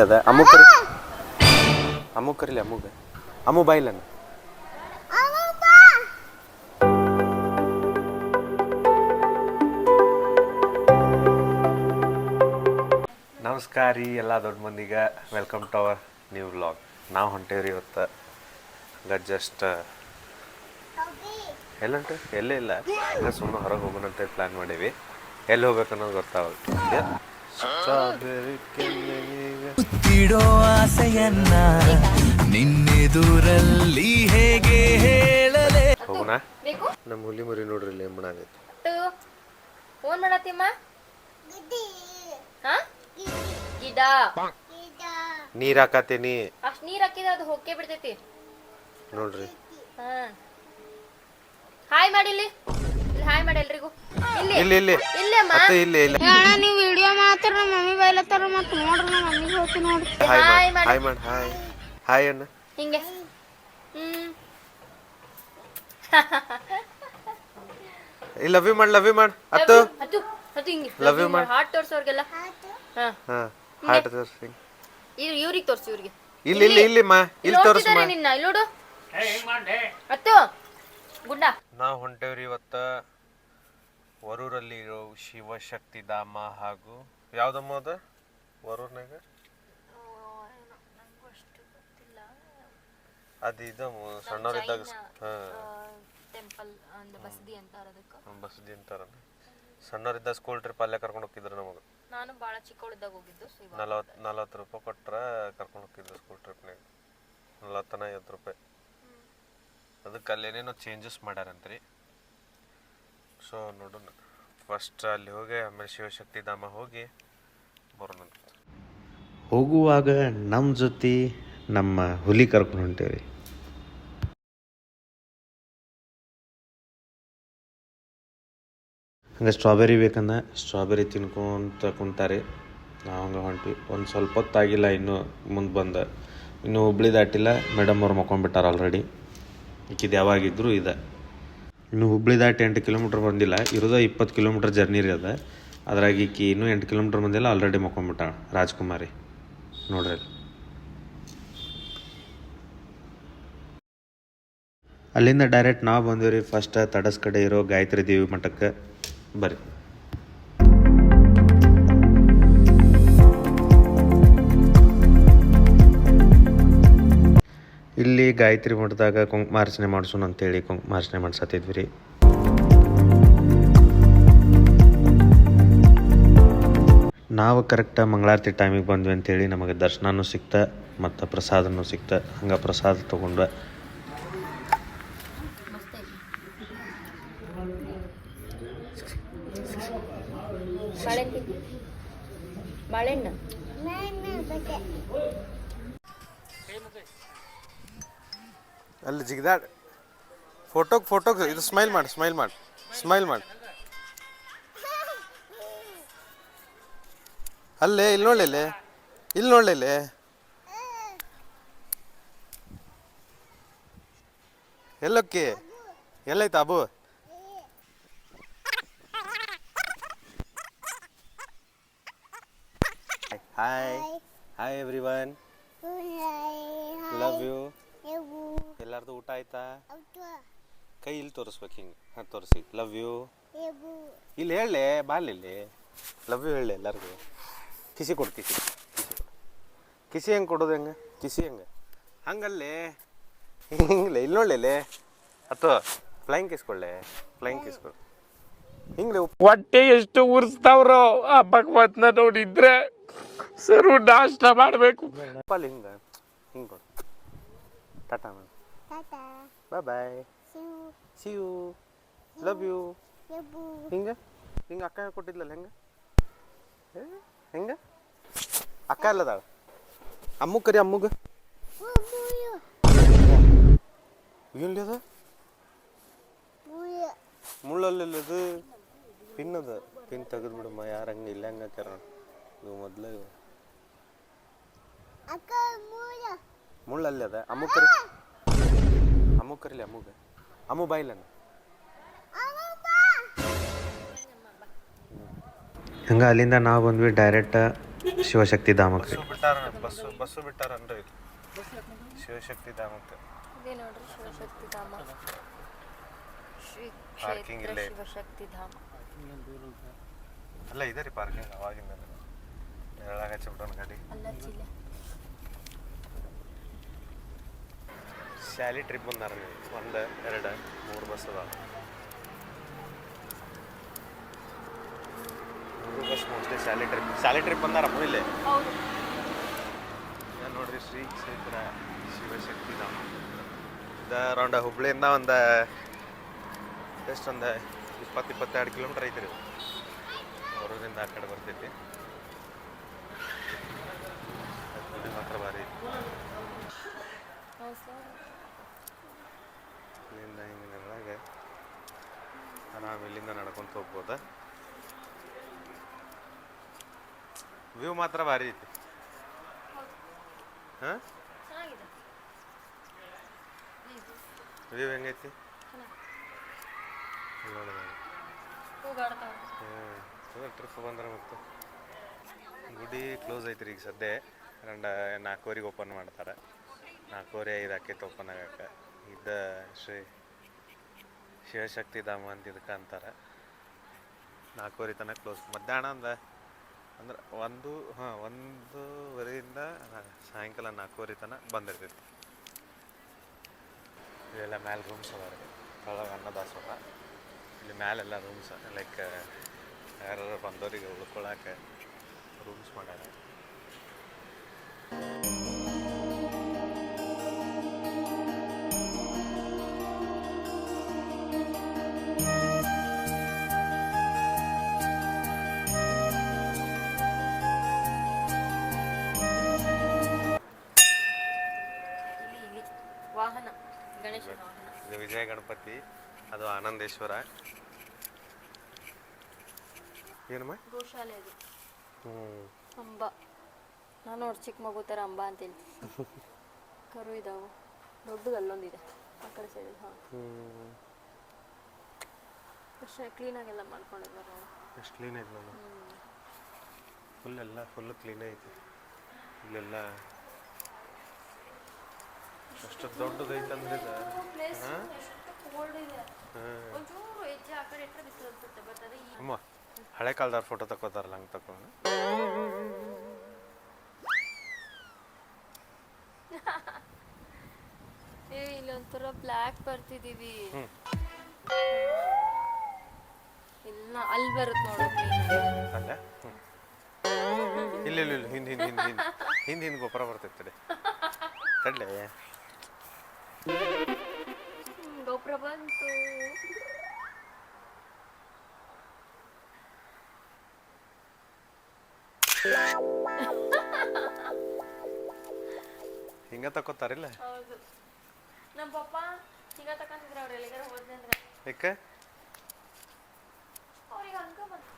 ಅದ ಅಮ್ಮು ಕರಿ ಅಮ್ಮು ಕರಿಲಿ ಅಮ್ಮುಗ ಅಮ್ಮು ಬಾಯಿಲನ ನಮಸ್ಕಾರ ರೀ ಎಲ್ಲ ದೊಡ್ಡ ಮಂದಿಗೆ welcome to our new vlog. ನಾವು ಹೊಂಟೇವ್ರಿ ಇವತ್ತು ಹಂಗೆ ಜಸ್ಟ್ ಎಲ್ಲಂಟು ಎಲ್ಲೇ ಇಲ್ಲ ಹಂಗೆ ಸುಮ್ಮನೆ ಹೊರಗೆ ಹೋಗೋಣಂತ ಪ್ಲ್ಯಾನ್ ಮಾಡೀವಿ. ಎಲ್ಲಿ ಹೋಗ್ಬೇಕು ಅನ್ನೋದು ಗೊತ್ತಾಗುತ್ತೆ. ಆಸೆಯನ್ನ ನಿನ್ನೆದುರಲ್ಲಿ ಹೇಗೆ ಹೇಳಲೇ ಹೋಗೋಣ. ನಮ್ಮ ಹುಲಿ ಮರಿ ನೋಡ್ರಿ ಇಲ್ಲಿ ಮಾಡಾಗೈತಿ. ಫೋನ್ ಮಾಡತ್ತಿಮ್ಮ ಗಿಡ ನೀರ್ ಹಾಕತೇನಿ. ಅಷ್ಟ್ ನೀರ್ ಹಾಕಿದ್ರೆ ಅದು ಹೋಗೇ ಬಿಡ್ತೈತಿ ನೋಡ್ರಿ. ಹಾಯ್ ಮಾಡಿಲ್ಲಿ ಹಾಯ್ ಮಾಡಿ ಎಲ್ರಿಗೂ. ಇಲ್ಲಿ ಇಲ್ಲಿ ಇಲ್ಲಿ ಇಲ್ಲಿ ಅಮ್ಮ ಇಲ್ಲಿ ಇಲ್ಲಿ ನೀವು ವಿಡಿಯೋ ಮಾತ್ರ ನಮ್ಮ ಮಮ್ಮಿ ಬೈಲತ್ತಾರ ಮತ್ತೆ ನೋಡ್ರಿ ನಮ್ಮ ಮಮ್ಮಿಗೆ ಹೋಗ್ತೀನಿ ನೋಡ್ರಿ. ಹಾಯ್ ಮಾಡಿ ಹಾಯ್ ಮಾಡಿ ಹಾಯ್ ಹಾಯ್ ಅಣ್ಣ ಹಿಂಗೆ ಲವ್ ಯು ಮಾಡಿ ಅತ್ತು ಅದು ಅದು ಹಿಂಗೆ ಲವ್ ಯು ಮಾಡಿ ಹಾರ್ಟ್ ತೋರ್ಸೋರ್ಗೆಲ್ಲ ಹಾ ಹಾರ್ಟ್ ತೋರ್ಸಿ. ಇವ್ರಿಗೆ ತೋರ್ಸಿ ಇವ್ರಿಗೆ. ಇಲ್ಲಿ ಇಲ್ಲಿ ಇಲ್ಲಿ ಮಾ ಇಲ್ಲಿ ತೋರ್ಸು ಮಾ. ನಿನ್ನ ಇಲ್ಲಿ ನೋಡು ಅತ್ತು ಗುಡ್ಡ. ನಾವು ಹೊಂಟೇವ್ರಿ ಇವತ್ತ ವರೂರಲ್ಲಿ ಇರೋ ಶಿವಶಕ್ತಿ ಧಾಮ ಹಾಗೂ ಯಾವ್ದಮ್ಮ ಅದ ವರೂರ್ನಾಗ ಅದು ಇದು ಸಣ್ಣವರಿದ್ದಾಗ ಟೆಂಪಲ್ ಬಸದಿ ಅಂತಾರ ಅದಕ್ಕೆ. ಬಸದಿ ಅಂತಾರ. ಸಣ್ಣವರಿದ್ದಾಗ ಸ್ಕೂಲ್ ಟ್ರಿಪ್ ಅಲ್ಲೇ ಕರ್ಕೊಂಡು ಹೋಗಿದ್ರು ನಮಗೆ. ನಾನು ಭಾಳ ಚಿಕ್ಕವಳಿದ್ದಾಗ ಹೋಗಿದ್ದು. 40 ರೂಪಾಯಿ ಕೊಟ್ರೆ ಕರ್ಕೊಂಡು ಹೋಗಿದ್ರು ಸ್ಕೂಲ್ ಟ್ರಿಪ್ನಾಗ. 40-50 ರೂಪಾಯಿ. ಅದಕ್ಕೆ ಅಲ್ಲೇನೇನೋ ಚೇಂಜಸ್ ಮಾಡ್ಯಾರಂತ್ರಿ. ಸೊ ನೋಡೋಣ ಫಸ್ಟ್ ಅಲ್ಲಿ ಹೋಗಿ ಆಮೇಲೆ ಶಿವಶಕ್ತಿ ಧಾಮ ಹೋಗಿ ಬರೋಣ. ಹೋಗುವಾಗ ನಮ್ಮ ಜೊತೆ ನಮ್ಮ ಹುಲಿ ಕರ್ಕೊಂಡು ಹೊಂಟೇವಿ. ಹಂಗೆ ಸ್ಟ್ರಾಬೆರಿ ಬೇಕಂದ ಸ್ಟ್ರಾಬೆರಿ ತಿನ್ಕೊಂತ ಕುಂತಾರೆ. ನಾವು ಹಂಗೆ ಹೊಂಟ್ವಿ. ಒಂದು ಸ್ವಲ್ಪ ಹೊತ್ತಾಗಿಲ್ಲ ಇನ್ನೂ ಮುಂದೆ ಬಂದ. ಇನ್ನೂ ಹುಬ್ಳಿ ದಾಟಿಲ್ಲ. ಮೇಡಮ್ ಅವ್ರು ಮಕ್ಕೊಂಡ್ಬಿಟ್ಟಾರ ಆಲ್ರೆಡಿ. ಈಕಿದು ಯಾವಾಗಿದ್ರು ಇದೆ. ಇನ್ನು ಹುಬ್ಳಿ ದಾಟಿ 8 ಕಿಲೋಮೀಟ್ರ್ ಬಂದಿಲ್ಲ. ಇರೋದ 20 ಕಿಲೋಮೀಟ್ರ್ ಜರ್ನಿ ರೀ ಅದ. ಅದ್ರಾಗ ಈಕಿ ಇನ್ನೂ 8 ಕಿಲೋಮೀಟ್ರ್ ಬಂದಿಲ್ಲ. ಆಲ್ರೆಡಿ ಮಕ್ಕೊಂಡ್ಬಿಟ್ಟಾಳ ರಾಜ್ಕುಮಾರಿ ನೋಡ್ರಿ. ಅಲ್ಲಿಂದ ಡೈರೆಕ್ಟ್ ನಾವು ಬಂದೀವಿ ರೀ. ಫಸ್ಟ್ ತಡಸ್ ಕಡೆ ಇರೋ ಗಾಯತ್ರಿ ದೇವಿ ಮಠಕ್ಕೆ ಬರ್ರಿ. ಇಲ್ಲಿ ಗಾಯತ್ರಿ ಮಠದಾಗ ಕುಂಕುಮಾರ್ಚನೆ ಮಾಡ್ಸೋಣ ಅಂತೇಳಿ ಕುಂಕುಮಾರ್ಚನೆ ಮಾಡ್ಸತ್ತಿದ್ವಿ ರೀ. ನಾವು ಕರೆಕ್ಟ್ ಮಂಗಳಾರತಿ ಟೈಮಿಗೆ ಬಂದ್ವಿ ಅಂತೇಳಿ ನಮಗೆ ದರ್ಶನನೂ ಸಿಕ್ತ ಮತ್ತು ಪ್ರಸಾದನೂ ಸಿಕ್ತ. ಹಂಗೆ ಪ್ರಸಾದ ತೊಗೊಂಡು ಬಾಳೆಹಣ್ಣು ಅಲ್ಲಿ ಜಿಗ್ದಾಡ್ ಫೋಟೋಗೆ ಇದು ಸ್ಮೈಲ್ ಮಾಡಿ ಅಲ್ಲೇ ಇಲ್ಲಿ ನೋಡ್ಲಿಲ್ಲೇ ಎಲ್ಲೋಕ್ಕೆ ಎಲ್ಲೈತ ಅಬು. Hi everyone, love you. ಎಲ್ಲಾರ್ದು ಊಟ ಆಯ್ತಾ? ಕೈ ಇಲ್ಲಿ ತೋರಿಸ್ಬೇಕು. ಹಿಂಗೆ ಹಾಂ ತೋರಿಸಿ. ಲವ್ ಯು ಇಲ್ಲಿ ಹೇಳಲೆ ಬಾಲಿಲ್ಲಿ ಲವ್ ಯು ಹೇಳಿ ಎಲ್ಲರಿಗೂ. ಕಿಸಿ ಕೊಡು. ಕಿಸಿ ಹೆಂಗೆ ಕೊಡೋದು? ಕಿಸಿ ಹೆಂಗೆ ಹಂಗಲ್ಲೇ ಹಿಂಗ್ಲೆ ಇಲ್ಲಿ ನೋಡ್ಲೆ ಅಥವಾ ಫ್ಲೈಂಗ್ ಕಿಸ್ಕೊಳ್ಳೆ. ಹಿಂಗ್ಲೆ ಹೊಟ್ಟೆ ಎಷ್ಟು ಉರ್ಸ್ತಾವ್ರೋ ಆ ಭಗವತ್ನ ನೋಡಿದ್ರೆ ಸರು ನಾಷ್ಟ ಮಾಡಬೇಕು. ಅಲ್ಲಿ ಹಿಂಗೆ ಕೊಡು. Tata bye see you love you. ಹಿಂಗೆ ಅಕ್ಕ ಕೊಟ್ಟಿದ್ಲಲ್ಲ ಹೆಂಗೆ ಅಕ್ಕ ಅಲ್ಲದಾಳ. ಅಮ್ಮು ಕರಿ ಅಮ್ಮುಗ ಎಲ್ಲಿ ಅದ ಮುಳ್ಳಲ್ಲದು ಪಿನ್ ಅದ. ಪಿನ್ ತೆಗೆದು ಬಿಡಮ್ಮ. ಯಾರು ಹಂಗೆ ಇಲ್ಲ ಹಂಗೆ ಹಾಕ್ಯಾರ ಇದು ಮೊದಲು. ಮುಳ್ಳಲ್ಲಿ ಅದ. ಅಮ್ಮು ಕರಿಲಿ ಅಮ್ಮುಗ ಅಮ್ಮು ಬಾಯಿಲನ. ಹಂಗೆ ಅಲ್ಲಿಂದ ನಾವು ಬಂದ್ವಿ ಡೈರೆಕ್ಟ್ ಶಿವಶಕ್ತಿ ಧಾಮಕ್ಕೆ ಬಸ್ಸು ಬಿಟ್ಟಾರನ್ರಿ ಶಿವಶಕ್ತಿ ಧಾಮಕ್ಕೆ ಇದೇ ನೋಡ್ರಿ ಶಿವಶಕ್ತಿ ಧಾಮ ಶ್ರೀ ಪಾರ್ಕಿಂಗ್ ಕ್ಷೇತ್ರ ಇಲ್ಲೇ ಶಿವಶಕ್ತಿ ಧಾಮ. ಅಲ್ಲ ಇದೆ ರೀ ಪಾರ್ಕಿಂಗ್ ಅವಾಗಿಂದ ನೆರಳಾಗ ಹಚ್ಚಿಬಿಟ್ಟವನ ಗಾಡಿ. ಅಲ್ಲ ಚಿಲ್ಲ ಶಾಲಿ ಟ್ರಿಪ್ ಬಂದಾರ 1 2 3 ಬಸ್ ಅದಾವ. 3 ಬಸ್ ಮೋಸ್ಟ್ಲಿ ಶಾಲಿ ಟ್ರಿಪ್ ಬಂದಾರಮ್ಮ ಇಲ್ಲೇ. ಹೌದು. ನೋಡ್ರಿ ಶ್ರೀ ಕ್ಷೇತ್ರ ಶಿವಶಕ್ತಿ ಧಾಮ ಇದು ಅರೌಂಡ್ ಹುಬ್ಳಿಯಿಂದ ಒಂದು ಎಷ್ಟೊಂದು 20-22 ಕಿಲೋಮೀಟ್ರ್ ಐತ್ರಿ. ಹೊರದಿಂದ ಆ ಕಡೆ ಬರ್ತೈತಿ. ಗುಡಿ ಮಾತ್ರ ಭಾರಿ ಐತಿ. ಇಲ್ಲಿಂದ ಹಿಂಗಿನದಾಗ ಆರಾಮ್ ಇಲ್ಲಿಂದ ನಡ್ಕೊಂತ ಹೋಗ್ಬೋದ. ವ್ಯೂ ಮಾತ್ರ ಭಾರಿ ಐತಿ. ಹಾಂ ವ್ಯೂ ಹೆಂಗೈತಿ ಟ್ರಿಪ್ ಬಂದ್ರೆ ಮತ್ತು ಗುಡಿ ಕ್ಲೋಸ್ ಐತ್ರಿ ಈಗ ಸದ್ಯ. 4:00 ಓಪನ್ ಮಾಡ್ತಾರೆ. 4:05 ಆಕೈತೆ ಓಪನ್ ಆಗಕ್ಕೆ. ಇದು ಶ್ರೀ ಶಿವಶಕ್ತಿ ಧಾಮ ಅಂತ ಇದಕ್ಕೆ ಅಂತಾರೆ. 4:00 ತನಕ ಕ್ಲೋಸ್. ಮಧ್ಯಾಹ್ನ ಅಂದ್ರೆ 1:30ಯಿಂದ ಸಾಯಂಕಾಲ 4:00 ತನಕ ಬಂದಿರ್ತೈತಿ. ಇಲ್ಲೆಲ್ಲ ಮ್ಯಾಲೆ ರೂಮ್ಸ್ ಅದಾವ ರೀ. ಒಳಗೆ ಅನ್ನದಾಸೋಹ. ಇಲ್ಲಿ ಮ್ಯಾಲೆಲ್ಲ ರೂಮ್ಸ್ ಲೈಕ್ ಯಾರು ಬಂದವರಿಗೆ ಉಳ್ಕೊಳಕ್ಕೆ ರೂಮ್ಸ್ ಮಾಡ್ಯಾರ. ವಾಹನ ಗಣೇಶನ ವಾಹನ. ಇದು ವಿಜಯ ಗಣಪತಿ, ಅದು ಆನಂದೇಶ್ವರ. ಏನಮ್ಮ ಗೋಶಾಲೆ ಅದು. ಹ್ಞೂ ಅಂಬ. ನಾನು ನೋಡಿ ಚಿಕ್ಕ ಮಗು ಥರ ಅಂಬ ಅಂತೇಳಿ. ಕರು ಇದಾವೆ. ದೊಡ್ಡದು ಅಲ್ಲೊಂದಿದೆ ಆ ಕಡೆ ಸೈಡ್. ಹಾಂ ಅಷ್ಟೇ ಕ್ಲೀನಾಗೆಲ್ಲ ಮಾಡ್ಕೊಂಡಿದ್ದಾರೆ. ಎಷ್ಟು ಕ್ಲೀನ್ ಐತೆ ನಾನು ಫುಲ್ ಕ್ಲೀನ್ ಐತಿ. ಇಲ್ಲೆಲ್ಲ ಅಷ್ಟು ದೊಡ್ಡದೈತೆ ಅಂದ್ರೆ ಅಮ್ಮ ಹಳೆ ಕಾಲದವ್ರ ಫೋಟೋ ತಗೋತಾರಲ್ಲ ಹಂಗೆ ತಗೊಂಡು. ಇಲ್ಲೊಂಥರ ಬ್ಲ್ಯಾಕ್ ಬರ್ತಿದೀವಿ. ಇಲ್ಲ ಅಲ್ಲಿ ಬರುತ್ತೆ ನೋಡು. ಅಲ್ಲ ಇಲ್ಲ ಹಿಂದೆ ಗೊಬ್ಬರ ಬರ್ತೈತೆ ತಡ್ಲೆ. ಗೊಬ್ಬರ ಬಂತು. ಹಿಂಗ ತಕೋತಾರಿಲ್ಲ. ಹೌದು. ನಮ್ಮ ಪಪ್ಪ ಹಿಂಗ ತಕೊಂತಿದ್ರು. ಅವ್ರು ಎಲ್ಲಿಗಾರ ಹೋದ್ರೆ ಅಂದ್ರೆ ಯಾಕೆ ಅವ್ರಿಗೆ ಹಂಗ ಬಂತು.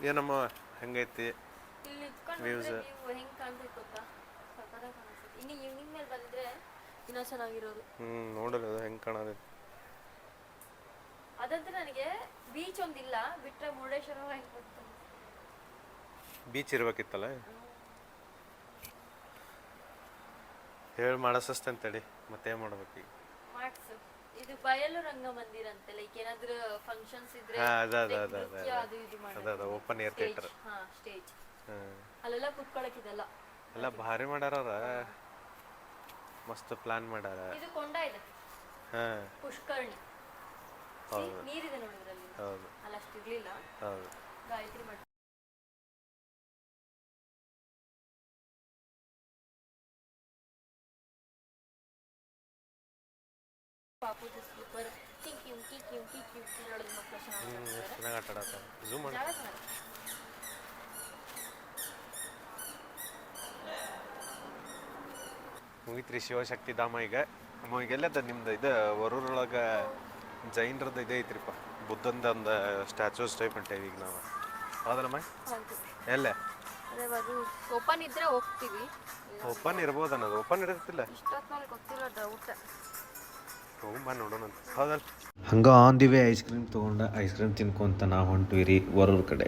ಏನಮ್ಮ ಹೆಂಗೈತಿ ಇಲ್ಲಿ ಇಟ್ಕೊಂಡು ನೀವು ಹೆಂಗ್ ಕಾಣ್ತೈತೆ ಗೊತ್ತಾ? ಸಕ್ಕತ್ತಾಗಿ ಕಾಣಿಸ್ತೈತಿ. ಇನ್ನು ಈವ್ನಿಂಗ್ ಮೇಲೆ ಬಂದಿದ್ರೆ ಇನ್ನೂ ಚೆನ್ನಾಗಿರೋದು. ನೋಡಲ್ಲ ಅದು ಹೆಂಗೆ ಕಾಣೋದು. ಅದಂತೂ ನನಗೆ ಬೀಚ್ ಒಂದಿಲ್ಲ ಬಿಟ್ರೆ ಮುರುಡೇಶ್ವರ ಹೆಂಗೆ ಬರ್ತಾನೆ. ಬೀಚ್ ಇರ್ಬೇಕಿತ್ತಲ್ಲ. ಹೇಳಿ ಮಾಡಿಸ್ತಂತೇಳಿ ಮತ್ತೇನು ಮಾಡ್ಬೇಕು ಈಗ? ಮಾಡ್ಸು. ಇದು ಬಯಲು ರಂಗಮಂದಿರ ಅಂತ ಲೈಕ್ ಏನಾದ್ರೂ ಫಂಕ್ಷನ್ಸ್ ಇದ್ರೆ ಅದು ಇದು ಮಾಡೋದು. Open air theatre. ಹಾ ಸ್ಟೇಜ್. ಅಲ್ಲೆಲ್ಲ ಕುತ್ಕೊಳ್ಳೋಕೆ ಇದೆಲ್ಲ ಎಲ್ಲ ಭಾರಿ ಮಾಡ್ಯಾರ. ಮಸ್ತ್ ಪ್ಲಾನ್ ಮಾಡ್ಯಾರ. ಇದು ಕೊಂಡ ಇದೆ. ಪುಷ್ಕರ್ಣಿ. ನೀರಿದೆ ನೋಡಿದ್ರಲ್ಲಿ. ಹೌದು. ಅಲ್ಲ ಅಷ್ಟು ಇರ್ಲಿಲ್ಲ. ಹೌದು. ಗಾಯತ್ರಿ ಮಠ. ಪಾಪುದು ಸ್ಲೀಪರ್ ಟಿಂಕ್ಯೂ ನೋಡೋದು ಮಕ್ಕಳು ಚೆನ್ನಾಗಿ ಆಟ ಆಡತ್ತಾರ. ಝೂಮ್ ಮಾಡಿ. ಮುಗಿತ್ರಿ ಶಿವಶಕ್ತಿ ಧಾಮ. ಈಗೆಲ್ಲದ ನಿಮ್ದು ಇದು ವರೂರೊಳಗೆ ಜೈನರದ್ದು ಇದೆ ಐತ್ರಿಪ್ಪ. ಬುದ್ಧಂದ ಒಂದು ಸ್ಟ್ಯಾಚೂಸ್ ಟೈಪ್ ಹೊಂಟೇವಿ ಈಗ ನಾವು. ಹೌದಲ್ಲಮ್ಮ? ಎಲ್ಲೇ ಓಪನ್ ಇದ್ರೆ ಹೋಗ್ತೀವಿ. ಓಪನ್ ಇರ್ಬೋದು ಅನ್ನೋದು. ಓಪನ್ ಇರ್ತಿಲ್ಲ ಇಷ್ಟೊತ್ತಿನಲ್ಲಿ ಗೊತ್ತಿಲ್ಲ ಡೌಟ್. ಹೋಗ್ಬಾ ನೋಡೋಣ. ಹೌದಲ್ಲ? ಹಂಗೆ on the way ice cream ತೊಗೊಂಡು ಐಸ್ ಕ್ರೀಮ್ ತಿನ್ಕೊಂತ ನಾವು ಹೊಂಟಿವಿ ರೀ ವರೂರ್ ಕಡೆ.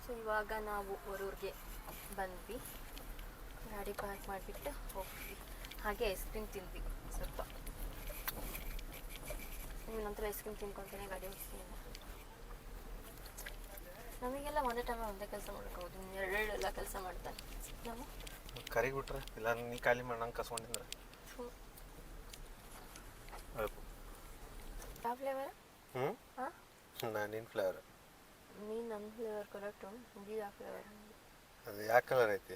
ಸೊ ಇವಾಗ ಇವಾಗ ನಾವು ಹೊರೂರಿಗೆ ಬಂದ್ವಿ, ಗಾಡಿ ಪಾರ್ಕ್ ಮಾಡಿಬಿಟ್ಟು ಹೋಗ್ತೀವಿ. ಹಾಗೆ ಐಸ್ ಕ್ರೀಮ್ ತಿಂದ್ವಿ ಸ್ವಲ್ಪ. ನಂತರ ಐಸ್ ಕ್ರೀಮ್ ತಿನ್ಕೊತಾನೆ ಗಾಡಿ ಹೋಗ್ತೀನಿ. ನಮಗೆಲ್ಲ ಒಂದೇ ಟೈಮ್ ಒಂದೇ ಕೆಲಸ ಮಾಡ್ಕೋಬೋದು, ಎರಡೆರಡೆಲ್ಲ ಕೆಲಸ ಮಾಡ್ತಾನೆ ನಾವು. ಕರಿಗೆ ಬಿಟ್ರೆ ಇಲ್ಲ ನೀ ಖಾಲಿ ಮಾಡಂಗೆ ಕಸ್ಕೊಂಡಿದ್ರೆ ಯಾವ ಫ್ಲೇವರ್? ಹ್ಞೂ ಹಾಂ, ನಾನಿನ್ ಫ್ಲೇವರ್. ನೀನು ನನ್ನ ಫ್ಲೇವರ್ ಕರೆಕ್ಟು, ಇದು ಯಾವ ಫ್ಲೇವರ್? ಅದು ಯಾವ ಕಲರ್ ಐತಿ?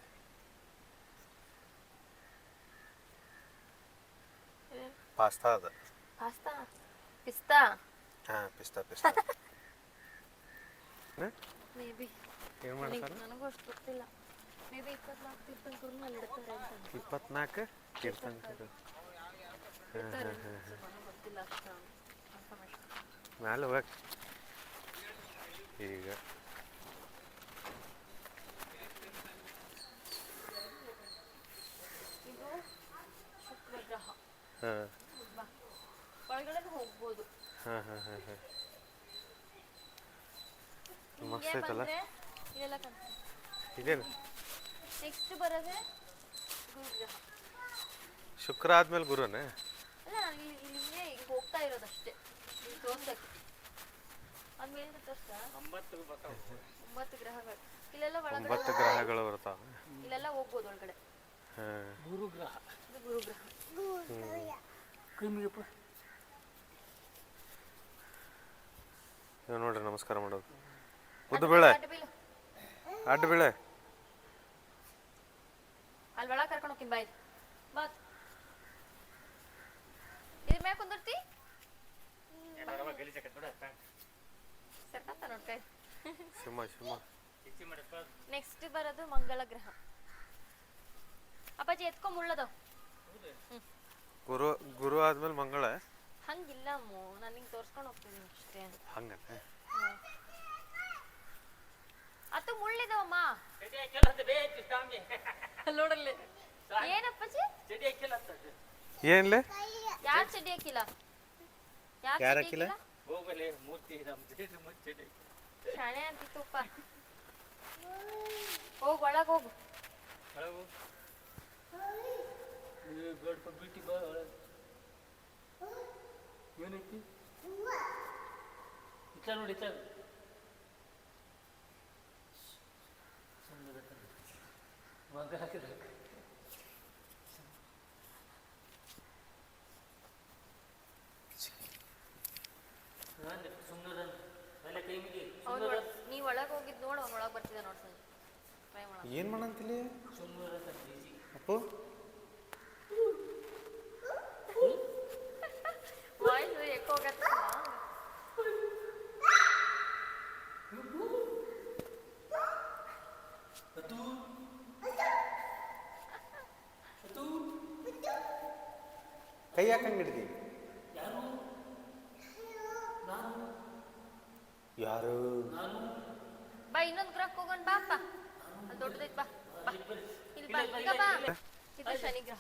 ಪಾಸ್ತಾ ಅದು. ಪಾಸ್ತಾ? ಪಿಸ್ತಾ? ಹಾಂ, ಪಿಸ್ತಾ ಪಿಸ್ತಾ. May be. ಏನು ಮಾಡ್ತಾರೆ? ನನಗೂ ಅಷ್ಟು ಗೊತ್ತಿಲ್ಲ. ಮೇ ಬಿ 24 ತೀರ್ಥಂಕರ್ನಲ್ಲಿ ಇಡ್ತಾರೆ ಅಂತ. 24 ತೀರ್ಥಂಕರು ಗೊತ್ತಿಲ್ಲ ಅಷ್ಟು ಇನ್ಫಾರ್ಮೇಷನ್. ಮ್ಯಾಲೆ ಹೋಗಕ್ಕೆ ಈಗ ಇದು ಶುಕ್ರ ಗ್ರಹ. ಹಾಂ ಒಳಗಡೆ ಹೋಗ್ಬೋದು. ಹಾಂ ಹಾಂ ಹಾಂ ಹಾಂ ಮಸ್ತ್ ಐತಲ್ಲ ಇದೆಲ್ಲ ಕಾಣ್ತದೆ. ಇದೇನು ನೆಕ್ಸ್ಟ್ ಬರೋದೇ ಗುರು ಗ್ರಹ. ಶುಕ್ರ ಆದ್ಮೇಲೆ ಗುರುನೇ? ಅಲ್ಲ, ನಾನು ಇಲ್ಲಿಗೆ ಈಗ ಹೋಗ್ತಾ ಇರೋದಷ್ಟೇ, ಇಲ್ಲಿ ತೋರ್ಸಕ್ಕೆ. ಆದ್ಮೇಲೆ ತೋರ್ಸ 9 ಗ್ರಹಗಳು ಇಲ್ಲೆಲ್ಲ ಒಳಗಡೆ 9 ಗ್ರಹಗಳು ಬರ್ತಾವೆ. ಇಲ್ಲೆಲ್ಲ ಹೋಗ್ಬೋದು ಒಳಗಡೆ. ಹಾಂ, ಗುರು ಗ್ರಹ. ಇದು ಗುರು ಗ್ರಹ. ಕ್ರಿಮಿಯಪ್ಪ. ಇವ್ ನೋಡ್ರಿ ನಮಸ್ಕಾರ ಮಾಡೋದು. ಉದ್ದು ಬೀಳೆ, ಅಡ್ಡ ಬೀಳೆ. ಅಲ್ಲಿ ಒಳಗೆ ಕರ್ಕೊಂಡು ಹೋಗ್ತೀನಿ ಬಾಯ್. ಬಾತ್ ಇದ್ರ ಮ್ಯಾಗ ಕುಂದಿರ್ತಿ ಸರ್ಕಂತ ನೋಡ್ಕೈ. ಶಿವ ಶಿವ. ನೆಕ್ಸ್ಟ್ ಬರೋದು ಮಂಗಳ ಗ್ರಹ. ಅಪ್ಪಾಜಿ ಎತ್ಕೊಂಡ್ ಮುಳ್ಳದವ್. ಗುರು ಗುರು ಆದ್ಮೇಲೆ ಮಂಗಳ? ಹಂಗಿಲ್ಲ ಅಮ್ಮು, ನಾನು ನಿಂಗೆ ತೋರ್ಸ್ಕೊಂಡು ಹೋಗ್ತೀನಿ ಅಷ್ಟೇ. ಹಂಗ ಅದು ಮುಳ್ಳಿದವಮ್ಮ ನೋಡಲ್ಲಿ. ಏನಪ್ಪಾಜಿ ಏನ್ಲೆ? ಯಾರು ಚಡ್ಡಿ ಹಾಕಿಲ್ಲ? ಯಾರು ಹಾಕಿಲ್ಲ? ಶಾಣೆ ಅಂತಿತ್ತುಪ್ಪ. ಹೋಗ್ ಒಳಗ್ ಹೋಗು. ಏನೈತಿ ಇತ್ತ ನೋಡಿ, ಇತ್ತ ಮಗ ಹಾಕಿದ ಸುಂದರ ಎಲ್ಲ ಕೈ ಮಿಗಿ. ನೀವ್ ಒಳಗ್ ಹೋಗಿದ್ ನೋಡು, ಅವ್ನು ಒಳಗ್ ಬರ್ತಿದ್ದ ನೋಡ್ ಸಂಜೆ. ಟ್ರೈ ಮಾಡ. ಏನ್ ಮಾಡಂತಿಲ್ಲ ಸುಂದರ ಅಪ್ಪು? ವಾಯ್ಸ್ ಎಕೋ ಆಗತ್ತಲ್ಲ. ಕೈ ಯಾಕಂಗೆ ಹಿಡ್ದಿ? ಯಾರು? ಬಾ, ಇನ್ನೊಂದು ಗ್ರಹಕ್ಕೆ ಹೋಗೋಣ ಬಾ ಅಪ್ಪ. ಅಲ್ಲಿ ದೊಡ್ಡದೈತ್ ಬಾ. ಬಾ ಇಲ್ಲಿ ಬಾ, ಈಗ ಬಾ. ಇದು ಶನಿ ಗ್ರಹ.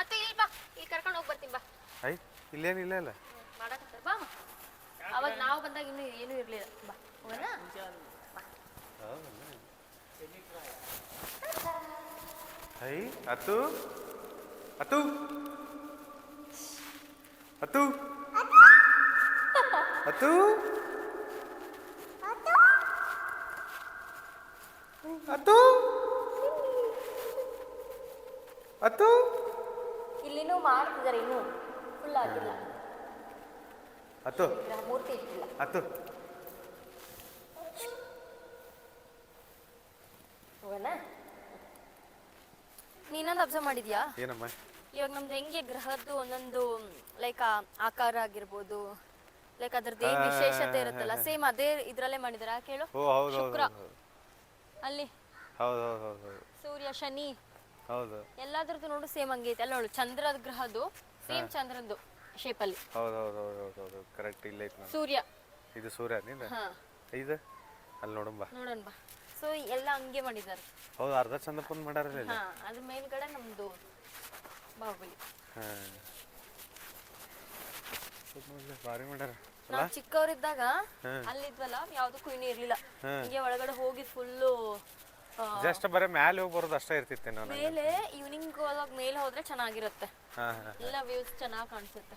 ಅತ್ತೆ ಇಲ್ಲಿ ಬಾ, ಇಲ್ಲಿ ಕರ್ಕೊಂಡು ಹೋಗಿ ಬರ್ತೀನಿ ಬಾ. ಐ ಇಲ್ಲೇನಿಲ್ಲ ಅಲ್ಲ ಮಾಡಕತ್ತ ಬಾ. ಅವಾಗ ನಾವು ಬಂದಾಗ ಇನ್ನೂ ಏನೂ ಇರ್ಲಿಲ್ಲ. ಬಾ ಹೋಗೋಣ. ಐ ಅತ್ತು ಅತ್ತು ಅತ್ತು ಅತ್ತು ಅತ್ತು ಅತ್ತು. ಇಲ್ಲಿನೂ ಮಾಡ್ತಿದ್ದಾರೆ, ಇನ್ನೂ ಫುಲ್ ಆಗಿಲ್ಲ. ಅತ್ತು ಗ್ರಹ ಮೂರ್ತಿ ಇಟ್ಟಿಲ್ಲ. ಅತ್ತು ಹೋಗೋಣ. ನೀನೊಂದು ಅಬ್ಸರ್ವ್ ಮಾಡಿದ್ಯಾ? ಏನಮ್ಮ? ಇವಾಗ ನಮ್ದು ಹೆಂಗೆ ಗ್ರಹದ್ದು ಒಂದೊಂದು ಲೈಕ್ ಆಕಾರ ಆಗಿರ್ಬೋದು, ಲೈಕ್ ಅದ್ರದ್ದು ಏನ್ ವಿಶೇಷತೆ ಇರುತ್ತಲ್ಲ, ಸೇಮ್ ಅದೇ ಇದ್ರಲ್ಲೇ ಮಾಡಿದಾರೆ. ಕೇಳು, ಓ ಹೌದು ಶುಕ್ರ ಅಲ್ಲಿ, ಹೌದು ಹೌದು ಹೌದು ಹೌದು ಸೂರ್ಯ, ಶನಿ, ಹೌದು ಎಲ್ಲಾದ್ರದ್ದು ನೋಡು ಸೇಮ್ ಹಂಗೆ ಐತೆ. ಅಲ್ಲ ನೋಡು, ಚಂದ್ರದ ಗ್ರಹದ್ದು ಸೇಮ್ ಚಂದ್ರದ್ದು ಶೇಪಲ್ಲಿ. ಹೌದು ಹೌದು ಹೌದು ಹೌದು ಹೌದು ಕರೆಕ್ಟ್. ಇಲ್ಲ ಐತೆ ಸೂರ್ಯ, ಇದು ಸೂರ್ಯ ನಿಂದ ಹಾ ಇದು ಅಲ್ಲಿ ನೋಡಂಬ. ನೋಡೋಣ ಬಾ. ಸೊ ಎಲ್ಲ ಹಂಗೆ ಮಾಡಿದ್ದಾರೆ. ಹೌದು, ಅರ್ಧ ಚಂದಪ್ಪನ ಮಾಡ್ಯಾರಲ್ಲ. ಹಾ, ಅದ್ರ ಮೇಲ್ಗಡೆ ನಮ್ದು ಬಾಹುಬಲಿ. ಹಾಂ ಭಾರಿ ಮಾಡ್ಯಾರ. ನಾವ್ ಚಿಕ್ಕವರಿದ್ದಾಗ ಅಲ್ಲಿದ್ವಲ್ಲ ಯಾವ್ದಕ್ಕೂ ಇನ್ನೂ ಇರ್ಲಿಲ್ಲ. ಹಿಂಗೆ ಒಳಗಡೆ ಹೋಗಿ ಫುಲ್ಲು ಜಸ್ಟ್ ಬರೀ ಮ್ಯಾಲೆ ಹೋಗಿ ಬರೋದು ಅಷ್ಟೇ ಇರ್ತಿತ್ತೆ ನಾನು. ಮೇಲೆ ಈವ್ನಿಂಗ್ ಒಳಗ್ ಮೇಲೆ ಹೋದ್ರೆ ಚೆನ್ನಾಗಿರುತ್ತೆ. ಎಲ್ಲ ವ್ಯೂಸ್ ಚೆನ್ನಾಗಿ ಕಾಣಿಸುತ್ತೆ.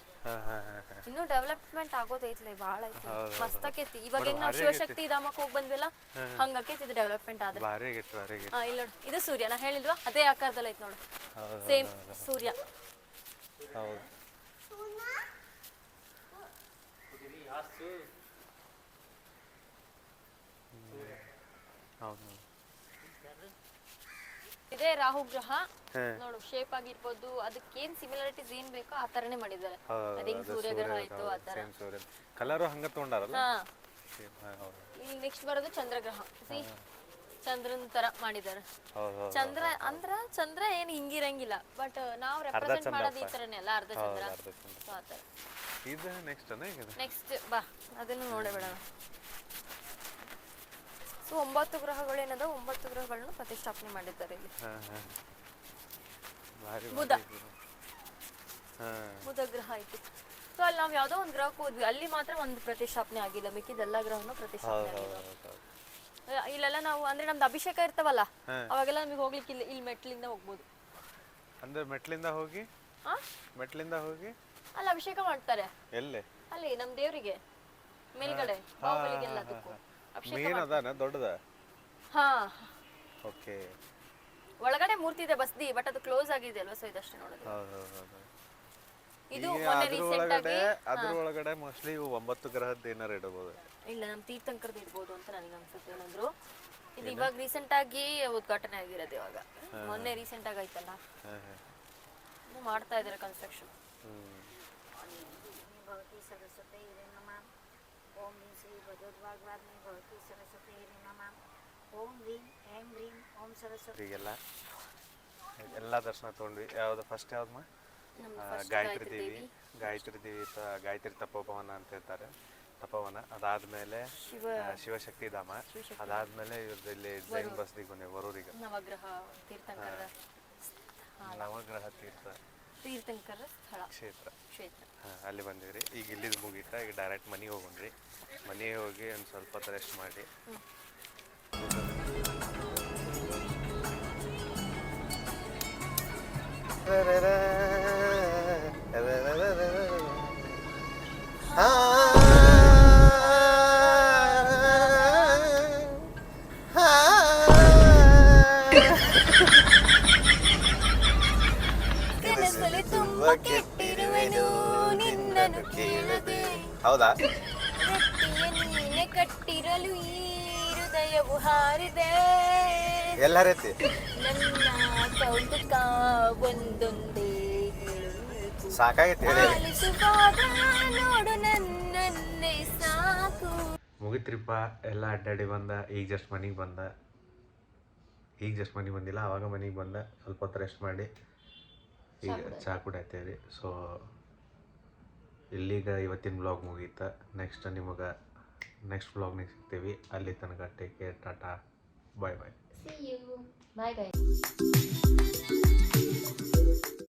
ಇನ್ನು ಡೆವಲಪ್ಮೆಂಟ್ ಆಗೋದೈತ್ಲೆ ಭಾಳ ಐತಿ, ಮಸ್ತ್ ಆಕೈತಿ. ಇವಾಗ ನಾವು ಶಿವಶಕ್ತಿ ಧಾಮಕ್ಕೆ ಹೋಗಿ ಬಂದ್ವಿಲ್ಲ ಹಂಗಾಕೈತಿ ಇದು ಡೆವಲಪ್ಮೆಂಟ್ ಆದ್ರೆ. ಇಲ್ಲ ನೋಡು, ಇದು ಸೂರ್ಯ, ನಾ ಹೇಳಿಲ್ವಾ ಅದೇ ಆಕಾರದಲ್ಲಿ ಐತಿ ನೋಡು, ಸೇಮ್ ಸೂರ್ಯ. ಇದೇ ರಾಹು ಗ್ರಹ ನೋಡು, ಶೇಪ್ ಆಗಿರ್ಬೋದು, ಅದಕ್ಕೇನ್ ಸಿಮಿಲಾರಿಟೀಸ್ ಏನ್ ಬೇಕೋ ಆ ತರನೇ ಮಾಡಿದ್ದಾರೆ. ಅದಿಂಗ್ ಸೂರ್ಯ ಗ್ರಹ ಆಯ್ತು ಆ ತರ. ಕಲರು ಹಂಗ ತಗೊಂಡಾರಲ್ಲ. ಇಲ್ಲಿ ನೆಕ್ಸ್ಟ್ ಬರೋದು ಚಂದ್ರಗ್ರಹ. ಸಿ ಚಂದ್ರನ್ ತರ ಮಾಡಿದ್ದಾರೆ. ಚಂದ್ರ ಏನ್ ಹಿಂಗಿರಂಗಿಲ್ಲ, ಬಟ್ ನಾವು ರೆಪ್ರೆಸೆಂಟ್ ಮಾಡೋದು ಈ ತರನೇ ಅಲ್ಲ, ಅರ್ಧ ಚಂದ್ರ. ಇದು ನೆಕ್ಸ್ಟ್ ಬಾ ಅದನ್ನು ನೋಡೇ ಬಿಡೋಣ. ಸೊ 9 ಗ್ರಹಗಳೇನದ, 9 ಗ್ರಹಗಳನ್ನು ಪ್ರತಿಷ್ಠಾಪನೆ ಮಾಡಿದ್ದಾರೆ ಇಲ್ಲಿ. ಬುಧ ಗ್ರಹ ಐತಿ. ಸೊ ಅಲ್ಲಿ ನಾವ್ ಯಾವ್ದೋ ಒಂದ್ ಗ್ರಹಕ್ಕೆ ಹೋದ್ವಿ, ಅಲ್ಲಿ ಮಾತ್ರ ಒಂದು ಪ್ರತಿಷ್ಠಾಪನೆ ಆಗಿಲ್ಲ, ಮಿಕ್ಕಿದೆಲ್ಲ ಗ್ರಹನು ಪ್ರತಿಷ್ಠಾಪನೆ ಆಗಿಲ್ಲ. ಇಲ್ಲೆಲ್ಲ ನಾವು ಅಂದ್ರೆ ನಮ್ದು ಅಭಿಷೇಕ ಇರ್ತಾವಲ್ಲ, ಅವಾಗೆಲ್ಲ ನಮಗೆ ಹೋಗ್ಲಿಕ್ಕೆ ಇಲ್ಲಿ ಮೆಟ್ಲಿಂದ ಹೋಗ್ಬೋದು. ಅಂದ್ರೆ ಮೆಟ್ಲಿಂದ ಹೋಗಿ ಅಲ್ಲಿ ಅಭಿಷೇಕ ಮಾಡ್ತಾರೆ. ಎಲ್ಲಿ? ಅಲ್ಲಿ ನಮ್ ದೇವ್ರಿಗೆ ಮೇಲ್ಗಡೆ ಬಾಹುಬಲಿಗೆಲ್ಲ ಅದಕ್ಕೂ ದೊಡ್ಡದ. ಹಾ ಓಕೆ. ಒಳಗಡೆ ಮೂರ್ತಿ ಇದೆ ಬಸ್ದಿ, ಬಟ್ ಅದು ಕ್ಲೋಸ್ ಆಗಿದೆ ಅಲ್ವಾ, ಸೊ ಇದಷ್ಟೇ ನೋಡೋದು. ಇದು ಮೊನ್ನೆ ರೀಸೆಂಟ್ ಆಗಿ ಅದ್ರ ಒಳಗಡೆ ಮೋಸ್ಟ್ಲಿ 9 ಗ್ರಹದ ಏನಾರ ಇಡಬಹುದು. ಇಲ್ಲ, ನಮ್ ತೀರ್ಥಂಕರದ್ದು ಇರ್ಬೋದು ಅಂತ ನನಗೆ ಅನ್ಸುತ್ತೆ. ಏನಂದ್ರು ಇದು ಇವಾಗ ರೀಸೆಂಟ್ ಆಗಿ ಉದ್ಘಾಟನೆ ಆಗಿರೋದು, ಇವಾಗ ಮೊನ್ನೆ ರೀಸೆಂಟ್ ಆಗಿ ಆಯ್ತಲ್ಲ, ಮಾಡ್ತಾ ಇದಾರೆ ಕನ್ಸ್ಟ್ರಕ್ಷನ್. ಈಗೆಲ್ಲ ಎಲ್ಲ ದರ್ಶನ ತಗೊಂಡ್ವಿ. ಯಾವ್ದು ಫಸ್ಟ್ ಯಾವ್ದಮ್ಮ? ಗಾಯತ್ರಿ ದೇವಿ. ಗಾಯತ್ರಿ ತಪೋಭವನ ಅಂತ ಹೇಳ್ತಾರೆ, ತಪೋವನ. ಅದಾದ್ಮೇಲೆ ಶಿವಶಕ್ತಿ ಧಾಮ. ಅದಾದ್ಮೇಲೆ ಇಲ್ಲಿ ಜೈನ್ ಬಸ್ದಿಗೆ ಬಂದೆ, ವರೂರಿಗೆ. ನವಗ್ರಹ ತೀರ್ಥಂಕರ ಕ್ಷೇತ್ರ ಅಲ್ಲಿ ಬಂದಿವ್ರಿ. ಈಗ ಇಲ್ಲಿದ್ದು ಮುಗೀತ, ಈಗ ಡೈರೆಕ್ಟ್ ಮನೆಗೆ ಹೋಗೋಣ್ರಿ. ಮನೆಗೆ ಹೋಗಿ ಒಂದು ಸ್ವಲ್ಪ ಹೊತ್ತು ರೆಸ್ಟ್ ಮಾಡಿ ಹೌದಾ? ಕಟ್ಟಿರಲು ಈ ಹೃದಯವು ಹಾರಿದೆ ಎಲ್ಲ ರೀತಿ ನನ್ನ ಕೌತುಕ ಒಂದೊಂದೇ ಸಾಕಾಗೈತಿ ನೋಡು ನನ್ನನ್ನೇ ಸಾಕು. ಮುಗಿತ್ರಿಪ್ಪ, ಎಲ್ಲ ಅಡ್ಡಾಡಿ ಬಂದ. ಈಗ ಜಸ್ಟ್ ಮನೆಗೆ ಬಂದಿಲ್ಲ, ಆವಾಗ ಮನೆಗೆ ಬಂದ. ಸ್ವಲ್ಪ ಹೊತ್ತು ರೆಸ್ಟ್ ಮಾಡಿ ಈಗ ಚಹಾ ಕುಡಿಯತ್ತೇವ್ರಿ. ಸೊ ಇಲ್ಲಿಗ ಇವತ್ತಿನ ಬ್ಲಾಗ್ ಮುಗೀತ. ನೆಕ್ಸ್ಟ್ ನಿಮಗೆ ನೆಕ್ಸ್ಟ್ ಬ್ಲಾಗ್ನಾಗ ಸಿಗ್ತೀವಿ. ಅಲ್ಲಿ ತನಕ take care, tata, bye bye. See you. Bye guys.